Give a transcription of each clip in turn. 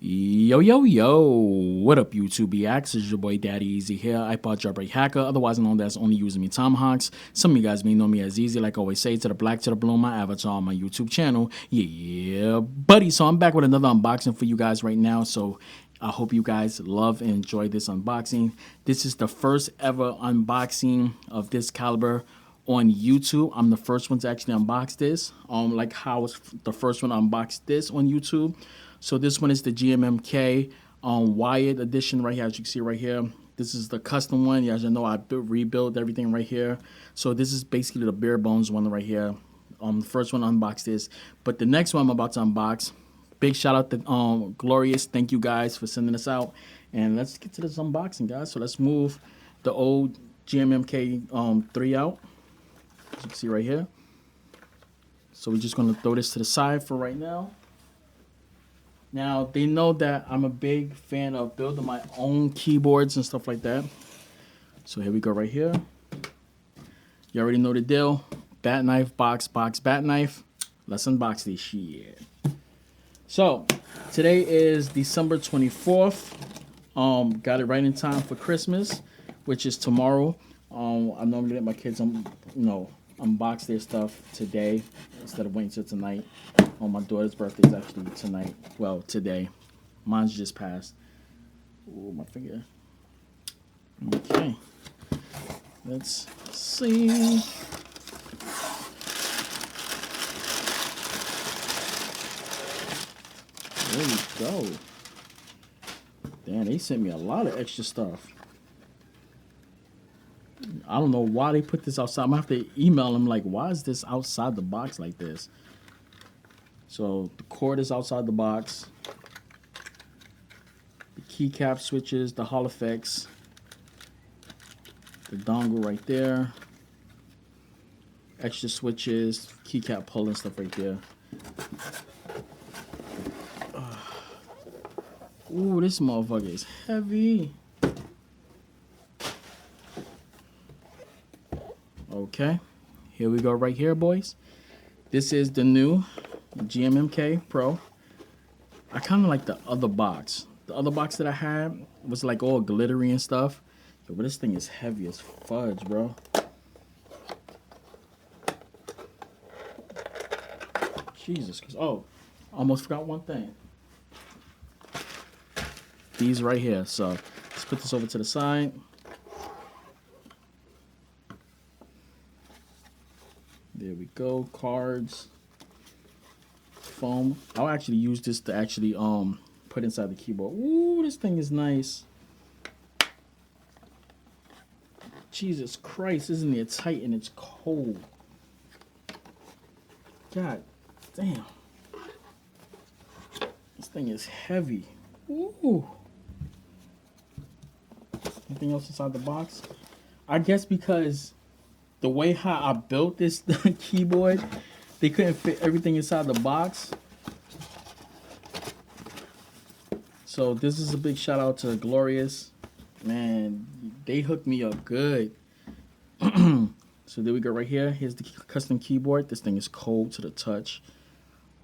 Yo, yo, yo. What up, YouTube BX? It's your boy Daddy Easy here, ipod jailbreak hacker, otherwise known as Only Using Me Tomahawks. Some of you guys may know me as Easy, like I always say, to the black, to the blue, my avatar on my YouTube channel. Yeah, buddy. So I'm back with another unboxing for you guys right now. So I hope you guys love and enjoy this unboxing. This is the first ever unboxing of this caliber on YouTube. I'm the first one to actually unbox this. Like how I was the first one to unbox this on YouTube. So this one is the GMMK wired edition right here, as you can see right here. This is the custom one. As you know, I rebuilt everything right here. So this is basically the bare bones one right here. The first one to unbox this. But the next one I'm about to unbox, big shout out to Glorious. Thank you guys for sending this out. And let's get to this unboxing, guys. So let's move the old GMMK 3 out, as you can see right here. So we're just going to throw this to the side for right now. Now, they know that I'm a big fan of building my own keyboards and stuff like that. So here we go right here. You already know the deal. Bat knife, box, bat knife. Let's unbox this shit. So, today is December 24th. Got it right in time for Christmas, which is tomorrow. I normally let my kids, unbox their stuff today instead of waiting till tonight. My daughter's birthday is actually tonight. Well, today. Mine's just passed. Ooh, my finger. Okay. Let's see. There we go. Damn, they sent me a lot of extra stuff. I don't know why they put this outside. I'm gonna have to email them like, why is this outside the box like this? So the cord is outside the box. The keycap switches, the Hall effects, the dongle right there, extra switches, keycap pull and stuff right there. Ooh, this motherfucker is heavy. Okay, here we go right here, boys. This is the new GMMK Pro. I kind of like the other box. The other box that I had was like all glittery and stuff. But this thing is heavy as fudge, bro. Jesus. Oh, almost forgot one thing. These right here. So let's put this over to the side. There we go. Cards. Foam. I'll actually use this to actually put inside the keyboard. Ooh, this thing is nice. Jesus Christ, isn't it tight and it's cold? God damn. This thing is heavy. Ooh. Anything else inside the box? I guess because the way how I built this keyboard, they couldn't fit everything inside the box. So this is a big shout out to Glorious. Man, they hooked me up good. So there we go right here. Here's the custom keyboard. This thing is cold to the touch.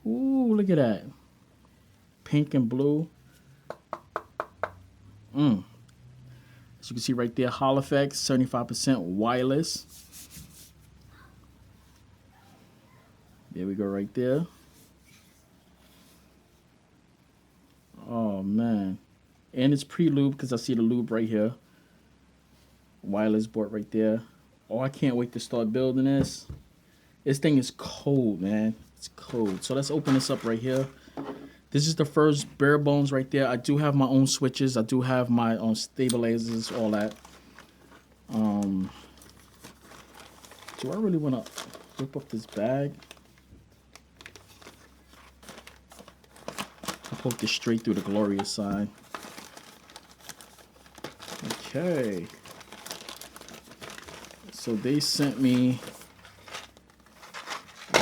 Ooh, look at that. Pink and blue. As you can see right there, Hall effects, 75% wireless. There we go right there. Oh, man. And it's pre-lube because I see the lube right here. Wireless board right there. Oh, I can't wait to start building this. This thing is cold, man. It's cold. So let's open this up right here. This is the first bare bones right there. I do have my own switches. I do have my own stabilizers, all that. Do I really want to rip up this bag? I poked it straight through the Glorious side. Okay. So they sent me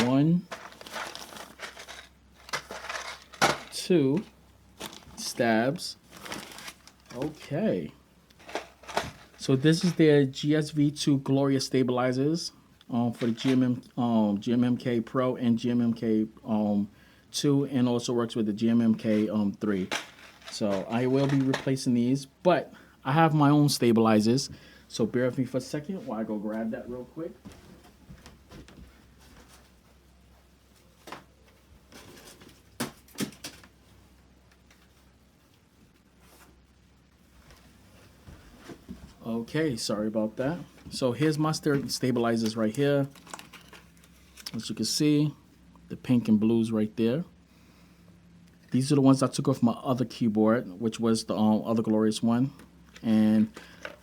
1, 2 stabs. Okay. So this is their GSV2 Glorious stabilizers for the GMMK Pro and GMMK 2, and also works with the GMMK 3. So I will be replacing these, but I have my own stabilizers. So bear with me for a second while I go grab that real quick. Okay, sorry about that. So here's my stabilizers right here. As you can see, the pink and blues right there. These are the ones I took off my other keyboard, which was the other glorious one. And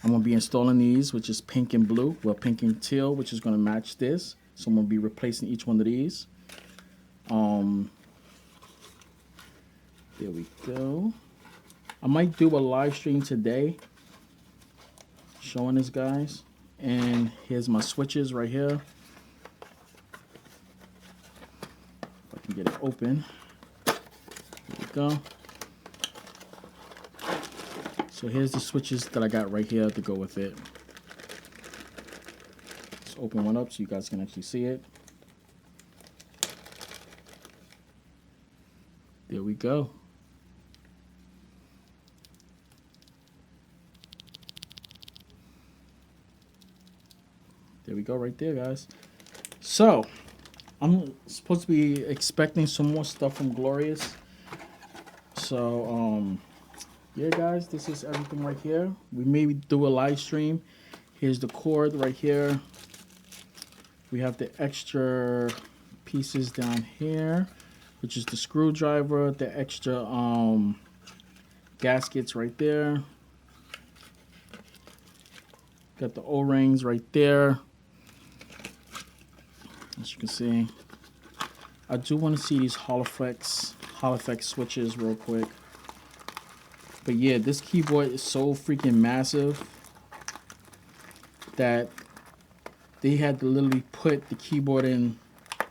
I'm going to be installing these, which is pink and blue. Well, pink and teal, which is going to match this. So I'm going to be replacing each one of these. There we go. I might do a live stream today showing this, guys. And here's my switches right here. If I can get it open. There we go. So here's the switches that I got right here to go with it. Let's open one up so you guys can actually see it. There we go. There we go right there, guys. So I'm supposed to be expecting some more stuff from Glorious. So yeah, guys, this is everything right here. We may do a live stream. Here's the cord right here. We have the extra pieces down here, which is the screwdriver, the extra gaskets right there. Got the O-rings right there. As you can see, I do want to see these Hall effect switches real quick. But yeah, this keyboard is so freaking massive that they had to literally put the keyboard in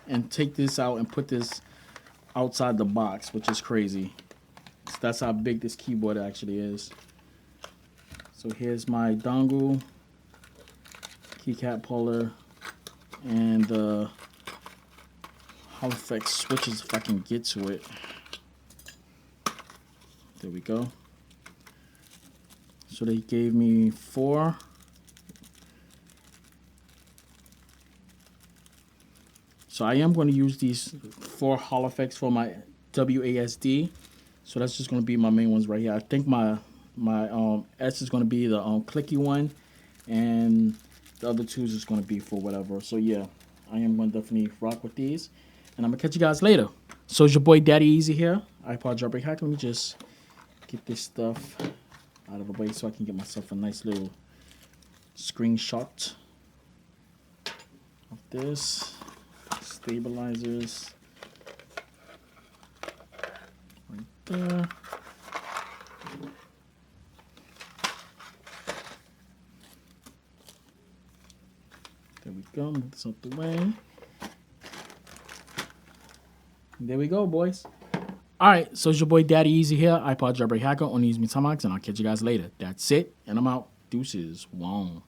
and take this out and put this outside the box, which is crazy. So that's how big this keyboard actually is. So here's my dongle, keycap puller, and the Hall effect switches if I can get to it. There we go. So they gave me 4. So I am going to use these 4 Hall effects for my WASD. So that's just going to be my main ones right here. I think my S is going to be the clicky one, and the other 2 is just going to be for whatever. So yeah, I am going to definitely rock with these, and I'm going to catch you guys later. So it's your boy Daddy Easy here, iPod Jailbreak Hack. Let me just get this stuff out of the way so I can get myself a nice little screenshot of this. Stabilizers right there. There we go. Move this out the way. There we go, boys. Alright, so it's your boy Daddy Easy here, iPod Jailbreak Hacker on Use Me Tomahawks, and I'll catch you guys later. That's it, and I'm out. Deuces. Wow.